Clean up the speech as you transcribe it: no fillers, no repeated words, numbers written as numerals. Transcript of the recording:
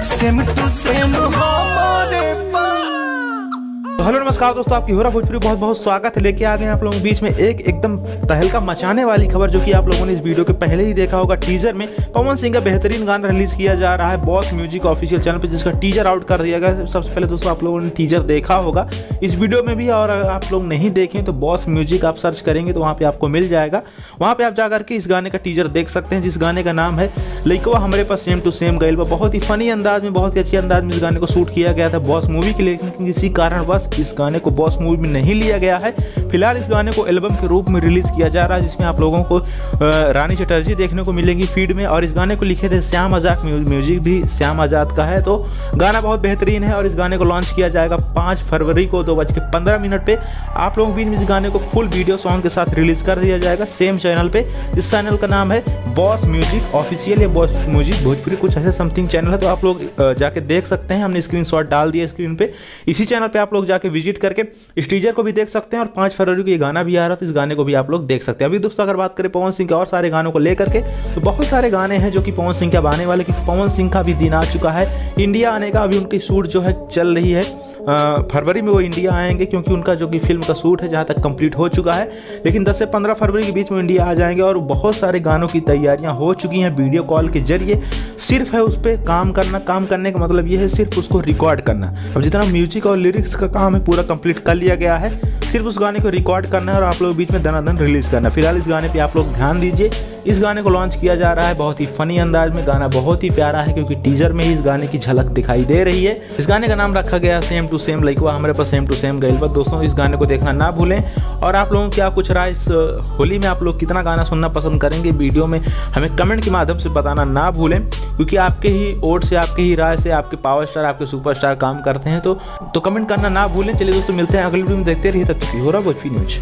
Same to same hello नमस्कार दोस्तों, आपकी होरा भोजपुरी बहुत बहुत स्वागत है। लेके आ गए आप लोगों के बीच में एक एकदम तहलका मचाने वाली खबर, जो कि आप लोगों ने इस वीडियो के पहले ही देखा होगा। टीजर में पवन सिंह का बेहतरीन गाना रिलीज किया जा रहा है बॉस म्यूजिक ऑफिशियल चैनल पे, जिसका टीजर आउट कर दिया गया। सबसे पहले दोस्तों आप लोगों ने टीजर देखा होगा इस वीडियो में भी, और अगर आप लोग नहीं देखें तो बॉस म्यूजिक आप सर्च करेंगे तो वहाँ पे आपको मिल जाएगा। वहाँ पे आप जाकर के इस गाने का टीजर देख सकते हैं, जिस गाने का नाम है लइकवा हमरे पास सेम टू सेम गइल बा। बहुत ही फनी अंदाज में, बहुत ही अच्छे अंदाज में इस गाने को शूट किया गया था बॉस मूवी के लिए, लेकिन किसी कारणवश इस गाने को बॉस मूवी में नहीं लिया गया है। फिलहाल इस गाने को एल्बम के रूप में रिलीज किया जा रहा है, जिसमें आप लोगों को रानी चटर्जी देखने को मिलेंगी फीड में, और इस गाने को लिखे थे श्याम आजाद। म्यूजिक भी श्याम आजाद का है। तो गाना बहुत बेहतरीन है और इस गाने को लॉन्च किया जाएगा 5 फरवरी को 2:15 पे। आप लोगों के बीच में इस गाने को फुल वीडियो सॉन्ग के साथ रिलीज कर दिया जाएगा सेम चैनल पे। इस चैनल का नाम है बॉस म्यूजिक ऑफिशियल या बॉस म्यूजिक भोजपुरी, कुछ ऐसे समथिंग चैनल है। तो आप लोग जाके देख सकते हैं, हमने स्क्रीनशॉट डाल दिया स्क्रीन पे। इसी चैनल पे आप लोग जाके विजिट करके इस टीजर को भी देख सकते हैं, और 5 फरवरी को ये गाना भी आ रहा है, तो इस गाने को भी आप लोग देख सकते हैं। अभी दोस्तों अगर बात करें पवन सिंह के और सारे गानों को लेकर के, तो बहुत सारे गाने हैं जो कि पवन सिंह के अब आने वाले, क्योंकि पवन सिंह का भी दिन आ चुका है इंडिया आने का। अभी उनकी शूट जो है चल रही है, फरवरी में वो इंडिया आएंगे, क्योंकि उनका जो कि फिल्म का शूट है जहाँ तक कंप्लीट हो चुका है, लेकिन 10 से 15 फरवरी के बीच में इंडिया आ जाएंगे। और बहुत सारे गानों की तैयारियां हो चुकी हैं वीडियो कॉल के जरिए। सिर्फ है उस पर काम करना, काम करने का मतलब ये है सिर्फ उसको रिकॉर्ड करना। अब जितना म्यूजिक और लिरिक्स का काम है पूरा कंप्लीट कर लिया गया है, सिर्फ उस गाने को रिकॉर्ड करना है और आप लोग बीच में दनादन रिलीज करना है। फिलहाल इस गाने पे आप लोग ध्यान दीजिए, इस गाने को लॉन्च किया जा रहा है बहुत ही फनी अंदाज में। गाना बहुत ही प्यारा है, क्योंकि टीजर में ही इस गाने की झलक दिखाई दे रही है। इस गाने का नाम रखा गया सेम टू सेम लइकवा हमरे पास सेम टू सेम गइल बा। दोस्तों इस गाने को देखना ना भूलें, और आप लोगों की क्या कुछ राय इस होली में, आप लोग कितना गाना सुनना पसंद करेंगे वीडियो में हमें कमेंट के माध्यम से बताना ना भूलें, क्योंकि आपके ही वोट से, आपके ही राय से आपके पावर स्टार, आपके सुपरस्टार काम करते हैं। तो कमेंट करना ना भूलें। चलिए दोस्तों मिलते हैं अगले वीडियो में, देखते रहिए। तब तक हो रहा भोजपुरी न्यूज।